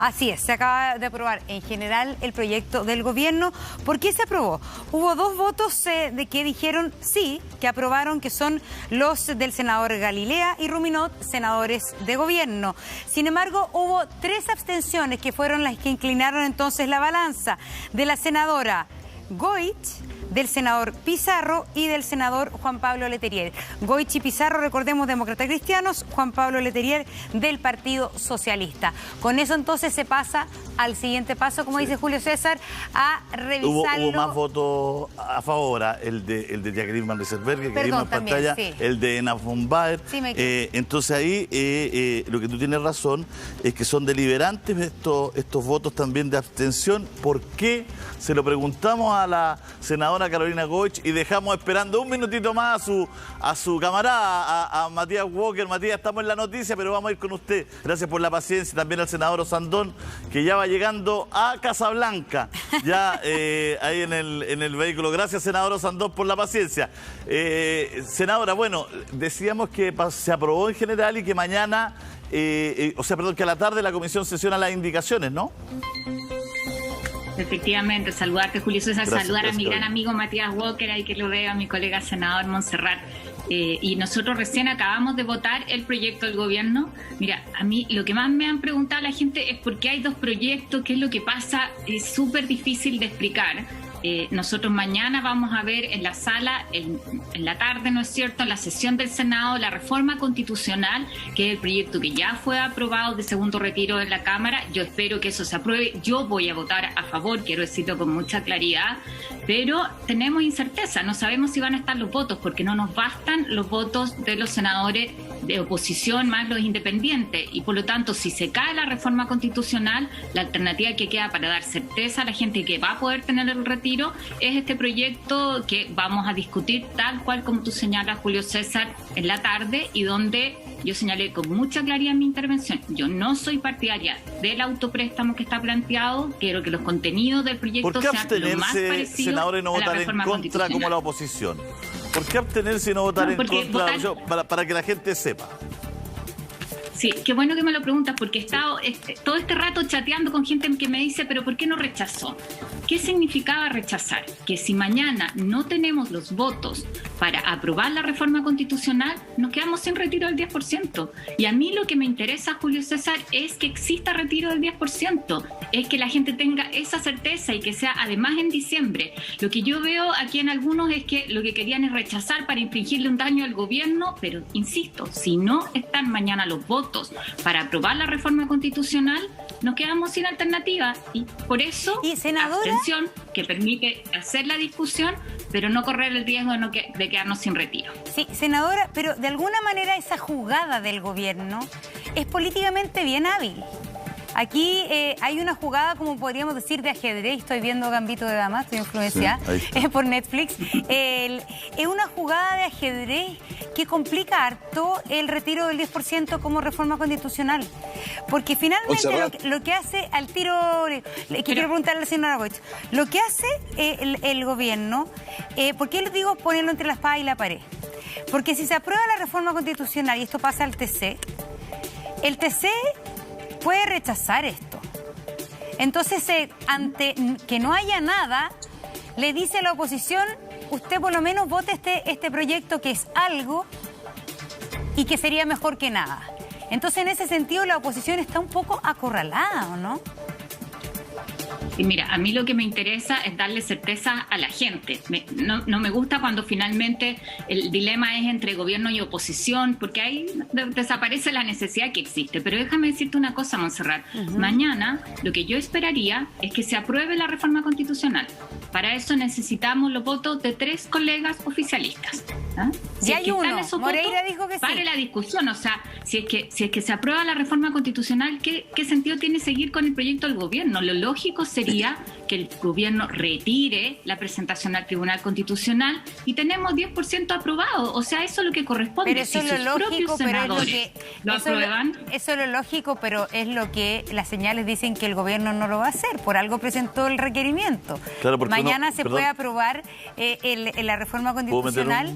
Así es, se acaba de aprobar en general el proyecto del gobierno. ¿Por qué se aprobó? Hubo dos votos de que dijeron sí, que aprobaron, que son los del senador Galilea y Ruminot, senadores de gobierno. Sin embargo, hubo 3 abstenciones que fueron las que inclinaron entonces la balanza, de la senadora Goich, del senador Pizarro y del senador Juan Pablo Letelier. Goich y Pizarro, recordemos, demócratas cristianos, Juan Pablo Letelier del Partido Socialista. Con eso entonces se pasa al siguiente paso, como dice Julio César, a revisarlo. Hubo más votos a favor, el de Jacqueline Van Rieselberghe, que vimos en pantalla, sí. El de Ena von Baer. Sí, entonces ahí lo que tú tienes razón es que son deliberantes estos votos también de abstención. ¿Por qué? Se lo preguntamos a la senadora Carolina Goich y dejamos esperando un minutito más a su camarada, a Matías Walker. Matías, estamos en la noticia, pero vamos a ir con usted. Gracias por la paciencia. También al senador Osandón, que ya va llegando a Casablanca, ya ahí en el vehículo. Gracias, senador Osandón, por la paciencia. Senadora, bueno, decíamos que se aprobó en general y que mañana, que a la tarde la comisión sesiona las indicaciones, ¿no? Efectivamente, saludarte, Julio César, saludar a mi gran amigo Matías Walker, ahí que lo veo, a mi colega senador Montserrat. Y nosotros recién acabamos de votar el proyecto del gobierno. Mira, a mí lo que más me han preguntado la gente es por qué hay 2 proyectos, qué es lo que pasa, es súper difícil de explicar. Nosotros mañana vamos a ver en la sala, en la tarde, ¿no es cierto?, en la sesión del Senado, la reforma constitucional, que es el proyecto que ya fue aprobado de segundo retiro en la Cámara. Yo espero que eso se apruebe. Yo voy a votar a favor, quiero decirlo con mucha claridad, pero tenemos incerteza, no sabemos si van a estar los votos, porque no nos bastan los votos de los senadores de oposición más los independientes, y por lo tanto, si se cae la reforma constitucional, la alternativa que queda para dar certeza a la gente que va a poder tener el retiro es este proyecto que vamos a discutir tal cual como tú señalas, Julio César, en la tarde, y donde yo señalé con mucha claridad en mi intervención. Yo no soy partidaria del autopréstamo que está planteado. Quiero que los contenidos del proyecto sean lo más parecidos, senadores, no votar en contra como la oposición? ¿Por qué abstenerse y no votar en contra? Para que la gente sepa. Sí, qué bueno que me lo preguntas, porque he estado todo este rato chateando con gente que me dice, pero ¿por qué no rechazó? ¿Qué significaba rechazar? Que si mañana no tenemos los votos para aprobar la reforma constitucional, nos quedamos sin retiro del 10%. Y a mí lo que me interesa, Julio César, es que exista retiro del 10%. Es que la gente tenga esa certeza y que sea además en diciembre. Lo que yo veo aquí en algunos es que lo que querían es rechazar para infligirle un daño al gobierno, pero insisto, si no están mañana los votos para aprobar la reforma constitucional, nos quedamos sin alternativa, y por eso abstención, que permite hacer la discusión, pero no correr el riesgo de quedarnos sin retiro. Sí, senadora, pero de alguna manera esa jugada del gobierno es políticamente bien hábil. Aquí hay una jugada, como podríamos decir, de ajedrez. Estoy viendo Gambito de Dama, estoy influenciada por Netflix. Es una jugada de ajedrez que complica harto el retiro del 10% como reforma constitucional. Porque finalmente lo que hace al tiro... quiero preguntarle a la señora Goich. Lo que hace el gobierno, ¿por qué les digo ponerlo entre la espada y la pared? Porque si se aprueba la reforma constitucional y esto pasa al TC, el TC puede rechazar esto. Entonces, ante que no haya nada, le dice a la oposición, usted por lo menos vote este proyecto que es algo y que sería mejor que nada. Entonces, en ese sentido, la oposición está un poco acorralada, ¿o no? Y mira, a mí lo que me interesa es darle certeza a la gente. No me gusta cuando finalmente el dilema es entre gobierno y oposición, porque ahí desaparece la necesidad que existe. Pero déjame decirte una cosa, Montserrat. Mañana lo que yo esperaría es que se apruebe la reforma constitucional. Para eso necesitamos los votos de 3 colegas oficialistas. Si hay uno, Moreira dijo que sí. Pare la discusión, o sea, si es que se aprueba la reforma constitucional, ¿qué sentido tiene seguir con el proyecto del gobierno? Lo lógico sería que el gobierno retire la presentación al Tribunal Constitucional y tenemos 10% aprobado. O sea, eso es lo que corresponde. Pero eso si es lo lógico, pero es lo que... ¿Lo aprueban? Eso es lo lógico, pero es lo que las señales dicen que el gobierno no lo va a hacer. Por algo presentó el requerimiento. Claro, mañana se puede aprobar la reforma constitucional,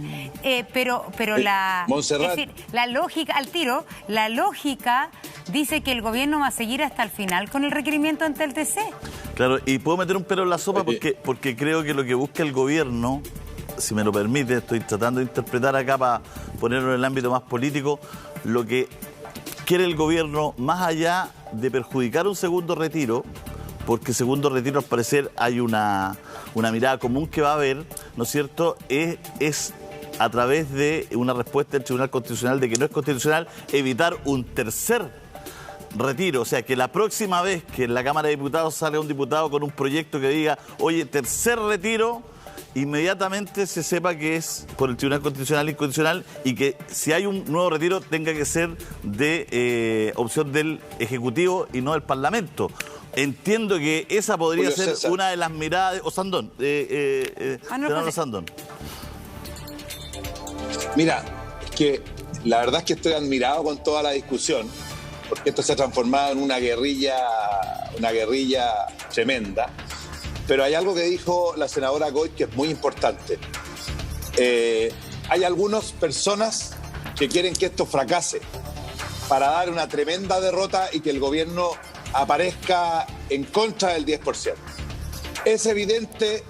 pero es decir, la lógica, al tiro, la lógica dice que el gobierno va a seguir hasta el final con el requerimiento ante el TC. Claro, y puedo meter un pelo en la sopa porque creo que lo que busca el gobierno, si me lo permite, estoy tratando de interpretar acá para ponerlo en el ámbito más político, lo que quiere el gobierno, más allá de perjudicar un segundo retiro, porque segundo retiro al parecer hay una mirada común que va a haber, ¿no es cierto?, es a través de una respuesta del Tribunal Constitucional de que no es constitucional evitar un tercer retiro. O sea, que la próxima vez que en la Cámara de Diputados salga un diputado con un proyecto que diga, oye, tercer retiro, inmediatamente se sepa que es por el Tribunal Constitucional incondicional y que si hay un nuevo retiro tenga que ser de opción del Ejecutivo y no del Parlamento. Entiendo que esa podría ser una de las miradas... Osandón, Osandón. Mira, es que la verdad es que estoy admirado con toda la discusión, porque esto se ha transformado en una guerrilla tremenda. Pero hay algo que dijo la senadora Goy que es muy importante. Hay algunas personas que quieren que esto fracase para dar una tremenda derrota y que el gobierno aparezca en contra del 10%. Es evidente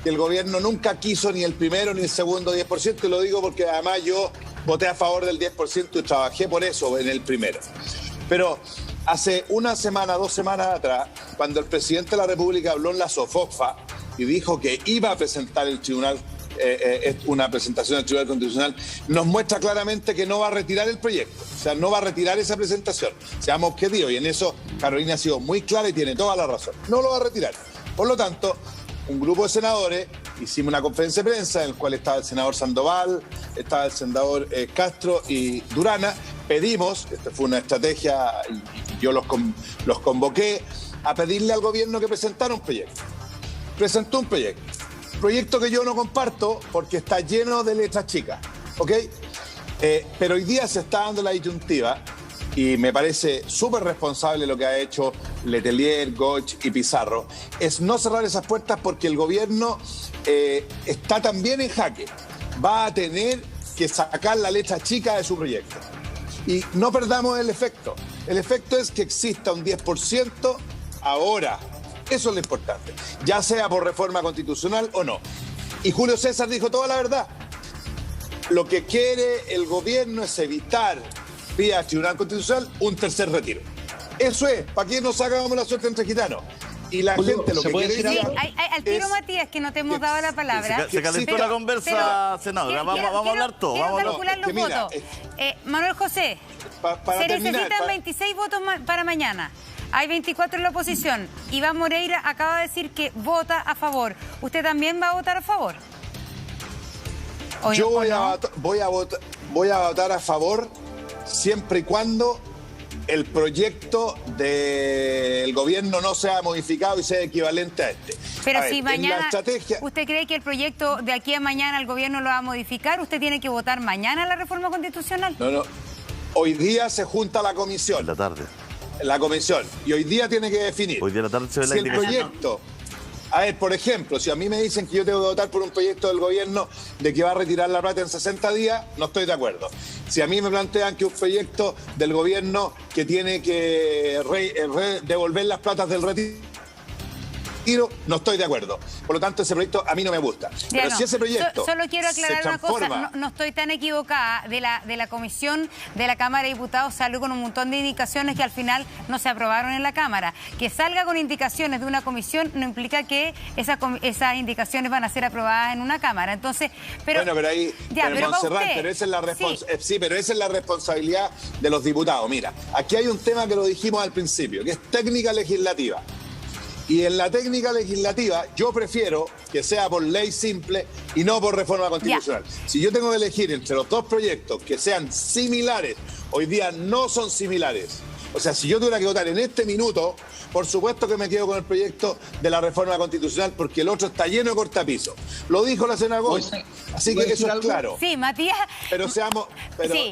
que el gobierno nunca quiso ni el primero ni el segundo 10%, y lo digo porque además yo voté a favor del 10% y trabajé por eso en el primero. Pero hace una semana, 2 semanas atrás, cuando el presidente de la República habló en la SOFOCFA y dijo que iba a presentar el tribunal, una presentación al Tribunal Constitucional, nos muestra claramente que no va a retirar el proyecto. O sea, no va a retirar esa presentación. Seamos objetivos, y en eso Carolina ha sido muy clara y tiene toda la razón. No lo va a retirar. Por lo tanto, un grupo de senadores hicimos una conferencia de prensa en la cual estaba el senador Sandoval, estaba el senador Castro y Durana. Pedimos, esta fue una estrategia y yo los convoqué a pedirle al gobierno que presentara un proyecto. Presentó un proyecto que yo no comparto porque está lleno de letras chicas, ¿ok? Pero hoy día se está dando la disyuntiva y me parece súper responsable lo que ha hecho Letelier, Goch y Pizarro, es no cerrar esas puertas porque el gobierno está también en jaque. Va a tener que sacar la letra chica de su proyecto. Y no perdamos el efecto. El efecto es que exista un 10% ahora. Eso es lo importante. Ya sea por reforma constitucional o no. Y Julio César dijo toda la verdad. Lo que quiere el gobierno es evitar, vía Tribunal Constitucional, un tercer retiro. Eso es. ¿Para qué nos sacamos la suerte entre gitanos? Y la gente lo que quiere decir... Al tiro, Matías, que no te hemos dado la palabra. Se calentó la conversa, senadora. Vamos a hablar todo. Quiero calcular los votos. Manuel José, se necesitan 26 votos para mañana. Hay 24 en la oposición. Iván Moreira acaba de decir que vota a favor. ¿Usted también va a votar a favor? Yo voy a votar a favor siempre y cuando el proyecto del gobierno no sea modificado y sea equivalente a este. Pero si mañana usted cree que el proyecto de aquí a mañana el gobierno lo va a modificar, ¿usted tiene que votar mañana la reforma constitucional? No. Hoy día se junta la comisión. En la tarde. La comisión. Y hoy día tiene que definir. Hoy día en la tarde se ve la indicación. Si el proyecto... A ver, por ejemplo, si a mí me dicen que yo tengo que votar por un proyecto del gobierno de que va a retirar la plata en 60 días, no estoy de acuerdo. Si a mí me plantean que un proyecto del gobierno que tiene que devolver las platas del retiro, no estoy de acuerdo. Por lo tanto, ese proyecto a mí no me gusta. Pero si ese proyecto solo quiero aclarar una cosa, no estoy tan equivocada. De la comisión de la Cámara de Diputados salió con un montón de indicaciones que al final no se aprobaron en la Cámara. Que salga con indicaciones de una comisión no implica que esas indicaciones van a ser aprobadas en una Cámara. Entonces, pero ahí, pero Montserrat, pero esa es la responsabilidad de los diputados. Mira, aquí hay un tema que lo dijimos al principio, que es técnica legislativa. Y en la técnica legislativa yo prefiero que sea por ley simple y no por reforma constitucional. Si yo tengo que elegir entre los dos proyectos que sean similares, hoy día no son similares. O sea, si yo tuviera que votar en este minuto, por supuesto que me quedo con el proyecto de la reforma constitucional porque el otro está lleno de cortapisos. Lo dijo la senadora Goy. Así que eso es claro. Sí, Matías... Pero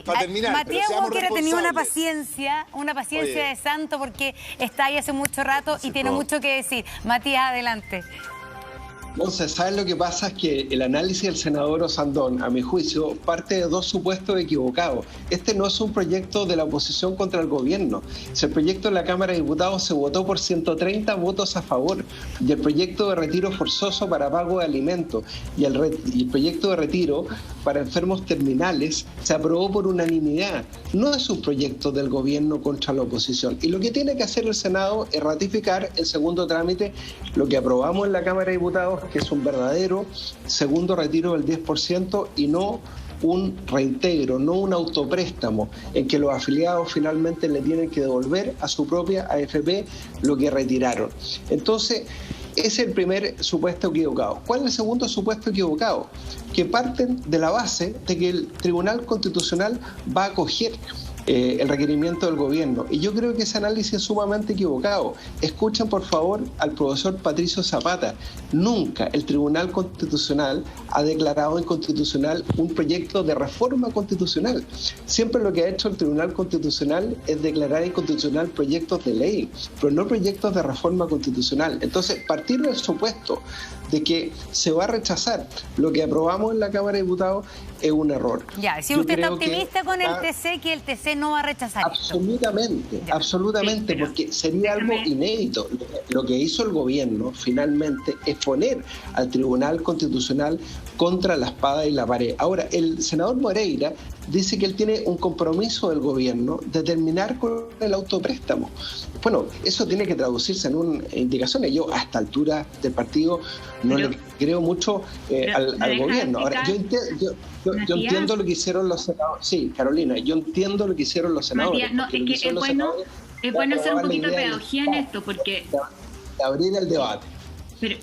para terminar, Matías Walker ha tenido una paciencia de santo porque está ahí hace mucho rato y tiene mucho que decir. Matías, adelante. Entonces, ¿sabes lo que pasa? Es que el análisis del senador Osandón, a mi juicio, parte de dos supuestos equivocados. Este no es un proyecto de la oposición contra el gobierno. Si el proyecto en la Cámara de Diputados se votó por 130 votos a favor, y el proyecto de retiro forzoso para pago de alimentos y el proyecto de retiro para enfermos terminales se aprobó por unanimidad. No es un proyecto del gobierno contra la oposición. Y lo que tiene que hacer el Senado es ratificar en segundo trámite lo que aprobamos en la Cámara de Diputados, que es un verdadero segundo retiro del 10% y no un reintegro, no un autopréstamo en que los afiliados finalmente le tienen que devolver a su propia AFP lo que retiraron. Entonces, ese es el primer supuesto equivocado. ¿Cuál es el segundo supuesto equivocado? Que parten de la base de que el Tribunal Constitucional va a acoger el requerimiento del gobierno. Y yo creo que ese análisis es sumamente equivocado. Escuchen, por favor, al profesor Patricio Zapata. Nunca el Tribunal Constitucional ha declarado inconstitucional un proyecto de reforma constitucional. Siempre lo que ha hecho el Tribunal Constitucional es declarar inconstitucional proyectos de ley, pero no proyectos de reforma constitucional. Entonces, partir del supuesto de que se va a rechazar lo que aprobamos en la Cámara de Diputados es un error. Ya, si usted está optimista con el TC, que el TC no va a rechazar absolutamente, esto. Absolutamente, porque sería algo inédito. Lo que hizo el gobierno finalmente es poner al Tribunal Constitucional contra la espada y la pared. Ahora, el senador Moreira dice que él tiene un compromiso del gobierno de terminar con el autopréstamo. Bueno, eso tiene que traducirse en indicaciones. Yo, a esta altura del partido, no le creo mucho al gobierno. Ahora, yo entiendo lo que hicieron los senadores. Sí, Carolina, yo entiendo lo que hicieron los senadores. Matías, no, es que es bueno hacer un poquito de pedagogía en esto, porque... De abrir el debate. Pero,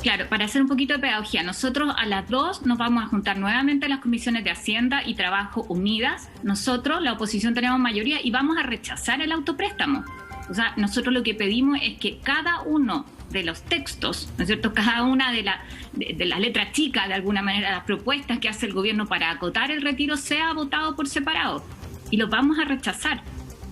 claro, para hacer un poquito de pedagogía, nosotros a las 2 nos vamos a juntar nuevamente a las comisiones de Hacienda y Trabajo unidas. Nosotros, la oposición, tenemos mayoría y vamos a rechazar el autopréstamo. O sea, nosotros lo que pedimos es que cada uno de los textos, ¿no es cierto?, cada una de las letras chicas, de alguna manera, las propuestas que hace el gobierno para acotar el retiro, sea votado por separado. Y lo vamos a rechazar.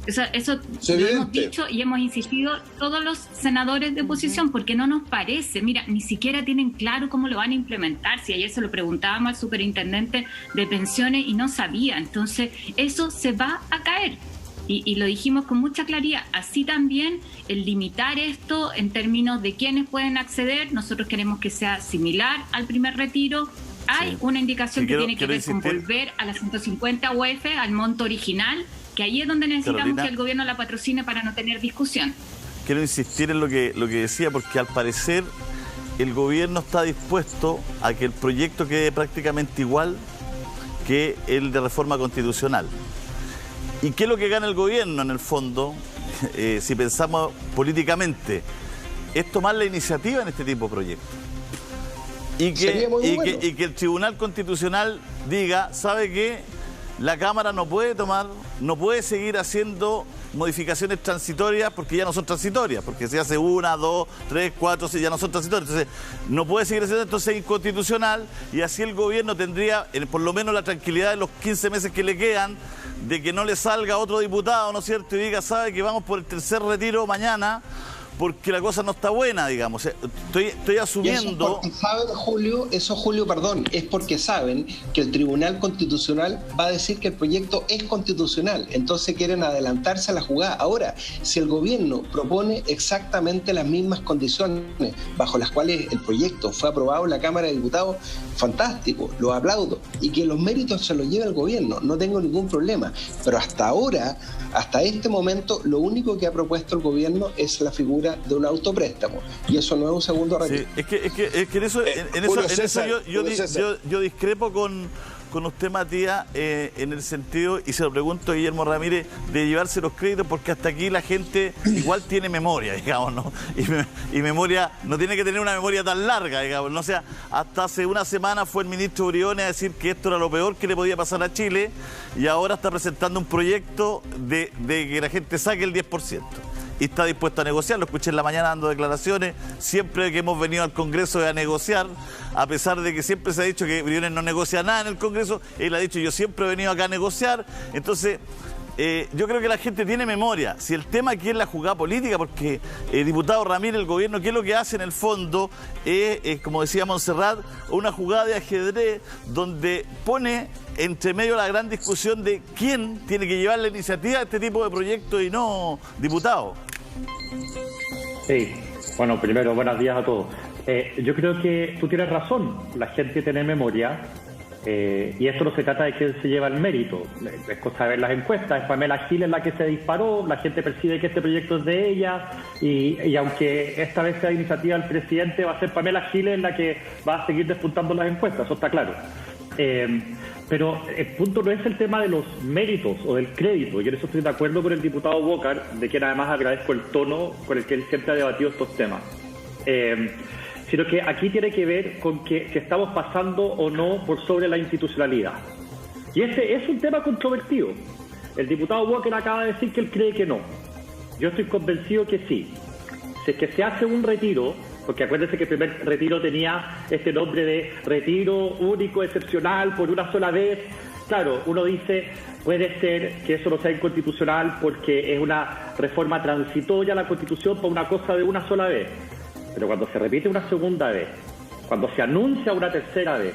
Eso lo hemos dicho y hemos insistido todos los senadores de oposición, porque no nos parece, mira, ni siquiera tienen claro cómo lo van a implementar. Si ayer se lo preguntábamos al superintendente de pensiones y no sabía. Entonces, eso se va a caer. Y lo dijimos con mucha claridad. Así también el limitar esto en términos de quiénes pueden acceder, nosotros queremos que sea similar al primer retiro. Hay una indicación que tiene que ver con volver a las 150 UF, al monto original, que ahí es donde necesitamos, Carolina, que el gobierno la patrocine para no tener discusión. Quiero insistir en lo que decía, porque al parecer el gobierno está dispuesto a que el proyecto quede prácticamente igual que el de reforma constitucional. ¿Y qué es lo que gana el gobierno en el fondo, si pensamos políticamente? Es tomar la iniciativa en este tipo de proyectos. Y que el Tribunal Constitucional diga, ¿sabe qué? La Cámara no puede seguir haciendo modificaciones transitorias, porque ya no son transitorias, porque se hace 1, 2, 3, 4, 6, ya no son transitorias. Entonces, no puede seguir haciendo, entonces es inconstitucional, y así el gobierno tendría por lo menos la tranquilidad de los 15 meses que le quedan, de que no le salga otro diputado, ¿no es cierto?, y diga, sabe que vamos por el tercer retiro mañana, porque la cosa no está buena, digamos. Estoy asumiendo... Eso, Julio, es porque saben que el Tribunal Constitucional va a decir que el proyecto es constitucional, entonces quieren adelantarse a la jugada. Ahora, si el gobierno propone exactamente las mismas condiciones bajo las cuales el proyecto fue aprobado en la Cámara de Diputados, fantástico, lo aplaudo, y que los méritos se los lleve el gobierno, no tengo ningún problema. Pero hasta ahora, hasta este momento, lo único que ha propuesto el gobierno es la figura de un autopréstamo, y eso no es un segundo retiro. Sí, es que en eso yo discrepo con usted, Matías, en el sentido, y se lo pregunto a Guillermo Ramírez, de llevarse los créditos, porque hasta aquí la gente igual tiene memoria, digamos, ¿no? Y memoria, no tiene que tener una memoria tan larga, digamos, ¿no? O sea, hasta hace una semana fue el ministro Briones a decir que esto era lo peor que le podía pasar a Chile, y ahora está presentando un proyecto de que la gente saque el 10%. Y está dispuesto a negociar. Lo escuché en la mañana dando declaraciones. Siempre que hemos venido al Congreso a negociar, a pesar de que siempre se ha dicho que Briones no negocia nada en el Congreso, él ha dicho, yo siempre he venido acá a negociar. Entonces, yo creo que la gente tiene memoria. Si el tema aquí es la jugada política, porque diputado Ramírez, el gobierno, ¿qué es lo que hace en el fondo? Como decía Montserrat, una jugada de ajedrez donde pone entre medio la gran discusión de quién tiene que llevar la iniciativa de este tipo de proyectos y no diputados. Sí, bueno, primero, buenos días a todos. Yo creo que tú tienes razón, la gente tiene memoria. Y esto no se trata de quién se lleva el mérito, es cosa de ver las encuestas. Es Pamela Giles la que se disparó, la gente percibe que este proyecto es de ella y aunque esta vez sea iniciativa del presidente, va a ser Pamela Giles la que va a seguir despuntando las encuestas, eso está claro. Pero el punto no es el tema de los méritos o del crédito. Yo en eso estoy de acuerdo con el diputado Bócar, de quien además agradezco el tono con el que él siempre ha debatido estos temas. Sino que aquí tiene que ver con que estamos pasando o no por sobre la institucionalidad. Y ese es un tema controvertido. El diputado Walker acaba de decir que él cree que no. Yo estoy convencido que sí. Si es que se hace un retiro, porque acuérdense que el primer retiro tenía este nombre de retiro único, excepcional, por una sola vez. Claro, uno dice, puede ser que eso no sea inconstitucional porque es una reforma transitoria a la Constitución por una cosa de una sola vez. Pero cuando se repite una segunda vez, cuando se anuncia una tercera vez,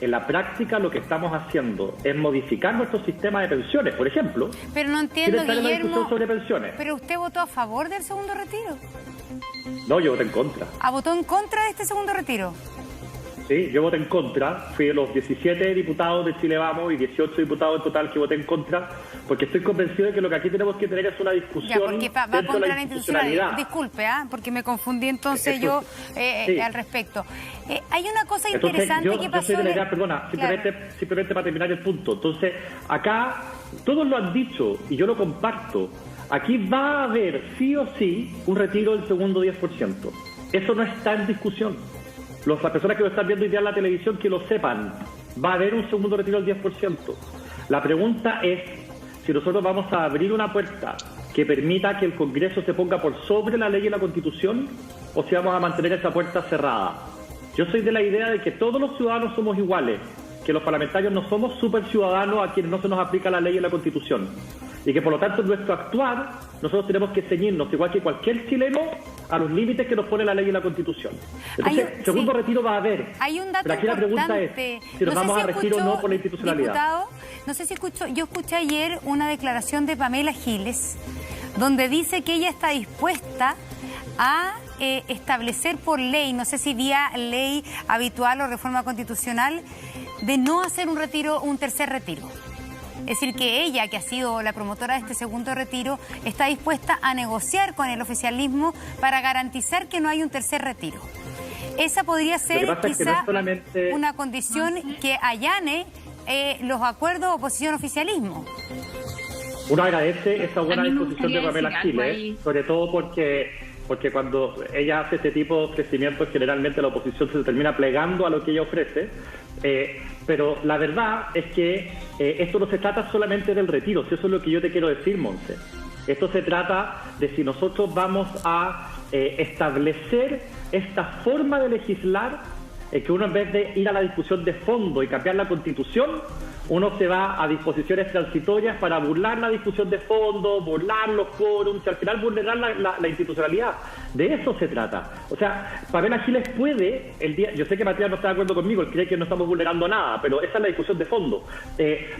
en la práctica lo que estamos haciendo es modificar nuestro sistema de pensiones, por ejemplo. Pero no entiendo, Guillermo, sobre pensiones. ¿Pero usted votó a favor del segundo retiro? No, yo voté en contra. ¿Ah, votó en contra de este segundo retiro? Sí, yo voté en contra. Fui de los 17 diputados de Chile Vamos y 18 diputados en total que voté en contra, porque estoy convencido de que lo que aquí tenemos que tener es una discusión porque va contra la institucionalidad. Disculpe, porque me confundí entonces al respecto. Hay una cosa interesante que pasó... Yo soy de la idea, perdona, simplemente para terminar el punto. Entonces, acá todos lo han dicho y yo lo comparto. Aquí va a haber sí o sí un retiro del segundo 10%. Eso no está en discusión. Las personas que lo están viendo hoy día en la televisión, que lo sepan, va a haber un segundo retiro del 10%. La pregunta es si nosotros vamos a abrir una puerta que permita que el Congreso se ponga por sobre la ley y la Constitución, o si vamos a mantener esa puerta cerrada. Yo soy de la idea de que todos los ciudadanos somos iguales, que los parlamentarios no somos super ciudadanos a quienes no se nos aplica la ley y la Constitución. Y que por lo tanto en nuestro actuar nosotros tenemos que ceñirnos, igual que cualquier chileno, a los límites que nos pone la ley y la Constitución. Entonces, segundo retiro va a haber. Hay un dato pero aquí importante. La pregunta es si nos vamos a regir o no por la institucionalidad. Diputado, no sé si escuchó, yo escuché ayer una declaración de Pamela Giles, donde dice que ella está dispuesta a establecer por ley, no sé si vía ley habitual o reforma constitucional, de no hacer un tercer retiro. Es decir, que ella, que ha sido la promotora de este segundo retiro, está dispuesta a negociar con el oficialismo para garantizar que no hay un tercer retiro. Esa podría ser quizá una condición que allane los acuerdos oposición-oficialismo. Uno agradece esa buena disposición de Pamela Giles, sobre todo porque cuando ella hace este tipo de ofrecimientos, generalmente la oposición se termina plegando a lo que ella ofrece. Pero la verdad es que esto no se trata solamente del retiro, si eso es lo que yo te quiero decir, Monse. Esto se trata de si nosotros vamos a establecer esta forma de legislar, que uno en vez de ir a la discusión de fondo y cambiar la Constitución, uno se va a disposiciones transitorias para burlar la discusión de fondo, burlar los quórums y al final vulnerar la institucionalidad. De eso se trata. O sea, Pamela Giles puede, yo sé que Matías no está de acuerdo conmigo, él cree que no estamos vulnerando nada, pero esa es la discusión de fondo.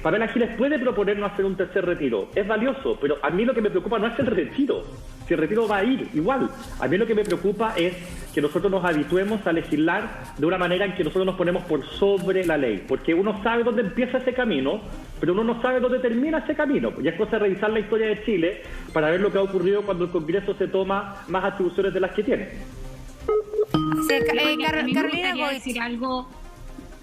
Pamela Giles puede proponernos hacer un tercer retiro, es valioso, pero a mí lo que me preocupa no es el retiro, si el retiro va a ir igual. A mí lo que me preocupa es que nosotros nos habituemos a legislar de una manera en que nosotros nos ponemos por sobre la ley, porque uno sabe dónde empieza ese camino, pero uno no sabe dónde termina ese camino. Ya es cosa de revisar la historia de Chile para ver lo que ha ocurrido cuando el Congreso se toma más atribuciones de las que tiene. Carolina, voy a decir algo,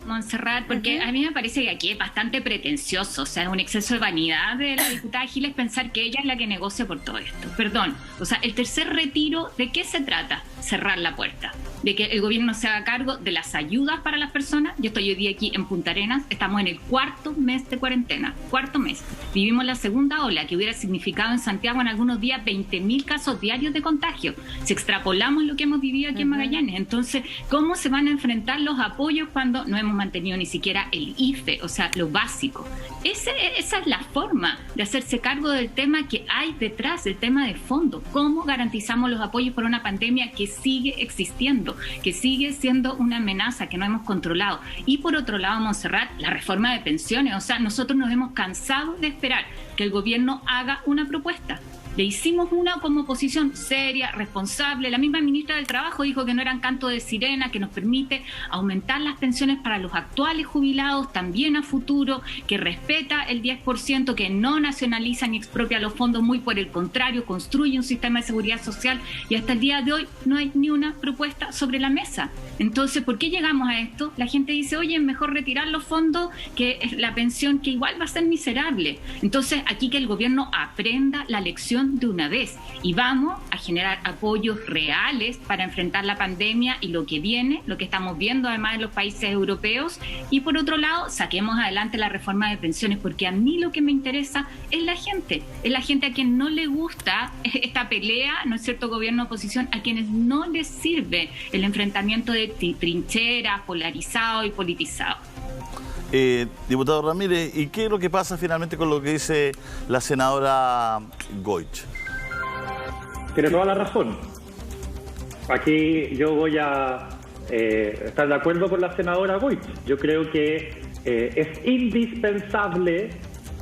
Montserrat, porque a mí me parece que aquí es bastante pretencioso, o sea, es un exceso de vanidad de la diputada Giles pensar que ella es la que negocia por todo esto. Perdón, o sea, el tercer retiro, ¿de qué se trata? cerrar la puerta, de que el gobierno se haga cargo de las ayudas para las personas. Yo estoy hoy día aquí en Punta Arenas, estamos en el 4.º mes de cuarentena, 4.º mes. Vivimos la segunda ola, que hubiera significado en Santiago en algunos días 20.000 casos diarios de contagio. Si extrapolamos lo que hemos vivido aquí en Magallanes, entonces, ¿cómo se van a enfrentar los apoyos cuando no hemos mantenido ni siquiera el IFE, o sea, lo básico? Esa es la forma de hacerse cargo del tema que hay detrás, del tema de fondo. ¿Cómo garantizamos los apoyos por una pandemia que sigue existiendo, que sigue siendo una amenaza que no hemos controlado? Y por otro lado, Montserrat, la reforma de pensiones. O sea, nosotros nos hemos cansado de esperar que el gobierno haga una propuesta. Le hicimos una como oposición seria, responsable. La misma ministra del Trabajo dijo que no eran canto de sirena, que nos permite aumentar las pensiones para los actuales jubilados, también a futuro, que respeta el 10%, que no nacionaliza ni expropia los fondos, muy por el contrario, construye un sistema de seguridad social, y hasta el día de hoy no hay ni una propuesta sobre la mesa. Entonces, ¿por qué llegamos a esto? La gente dice, oye, es mejor retirar los fondos que la pensión, que igual va a ser miserable. Entonces, aquí que el gobierno aprenda la lección de una vez y vamos a generar apoyos reales para enfrentar la pandemia y lo que viene, lo que estamos viendo además en los países europeos. Y por otro lado, saquemos adelante la reforma de pensiones, porque a mí lo que me interesa es la gente a quien no le gusta esta pelea, ¿no es cierto?, gobierno-oposición, a quienes no les sirve el enfrentamiento de trincheras, polarizado y politizado. Diputado Ramírez, ¿y qué es lo que pasa finalmente con lo que dice la senadora Goich? Tiene toda la razón. Aquí yo voy a estar de acuerdo con la senadora Goich. Yo creo que es indispensable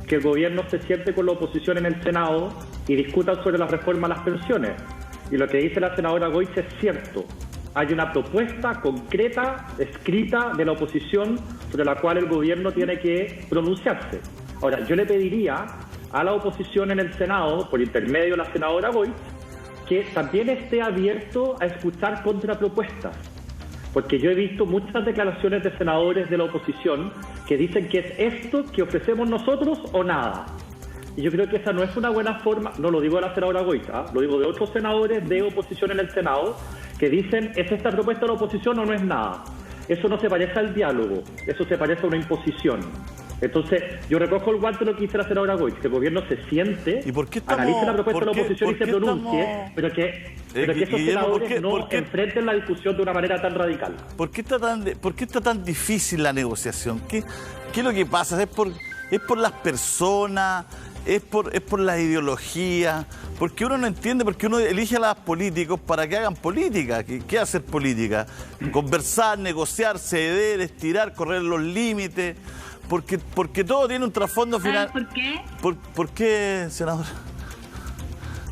que el gobierno se siente con la oposición en el Senado y discutan sobre la reforma a las pensiones. Y lo que dice la senadora Goich es cierto. Hay una propuesta concreta, escrita, de la oposición sobre la cual el gobierno tiene que pronunciarse. Ahora, yo le pediría a la oposición en el Senado, por intermedio de la senadora Goich, que también esté abierto a escuchar contrapropuestas. Porque yo he visto muchas declaraciones de senadores de la oposición que dicen que es esto que ofrecemos nosotros o nada. Y yo creo que esa no es una buena forma, no lo digo de la senadora Goich, lo digo de otros senadores de oposición en el Senado, que dicen, ¿es esta propuesta de la oposición o no es nada? Eso no se parece al diálogo, eso se parece a una imposición. Entonces, yo recojo el guante de lo que dice la senadora Goich, que el gobierno se siente, analice la propuesta de la oposición y se pronuncie, pero que esos senadores no enfrenten la discusión de una manera tan radical. ¿Por qué está tan difícil la negociación? ¿Qué es lo que pasa? ¿Es por las personas? ¿Es por la ideología? Porque uno no entiende, porque uno elige a los políticos para que hagan política. ¿Qué hacer política? Conversar, negociar, ceder, estirar, correr los límites. Porque todo tiene un trasfondo final. ¿Por qué? ¿Por qué, senador?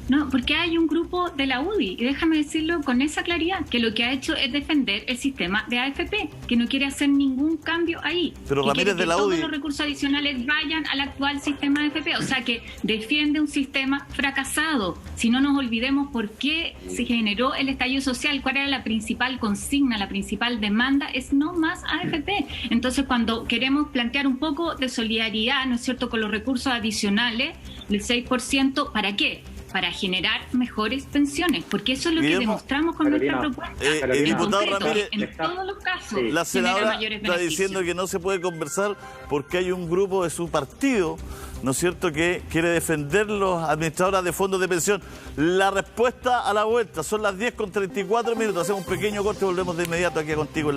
No, porque hay un grupo de la UDI, y déjame decirlo con esa claridad, que lo que ha hecho es defender el sistema de AFP, que no quiere hacer ningún cambio ahí. Pero Ramírez de la UDI, todos los recursos adicionales vayan al actual sistema de AFP, o sea que defiende un sistema fracasado. Si no nos olvidemos por qué se generó el estallido social, cuál era la principal consigna, la principal demanda, es no más AFP. Entonces, cuando queremos plantear un poco de solidaridad, ¿no es cierto?, con los recursos adicionales, el 6%, ¿para qué? Para generar mejores pensiones, porque eso es lo que demostramos con nuestra propuesta. El diputado Ramírez, en todos los casos, la senadora está diciendo que no se puede conversar porque hay un grupo de su partido, ¿no es cierto?, que quiere defender los administradores de fondos de pensión. La respuesta a la vuelta, son las 10:34, hacemos un pequeño corte y volvemos de inmediato aquí contigo en la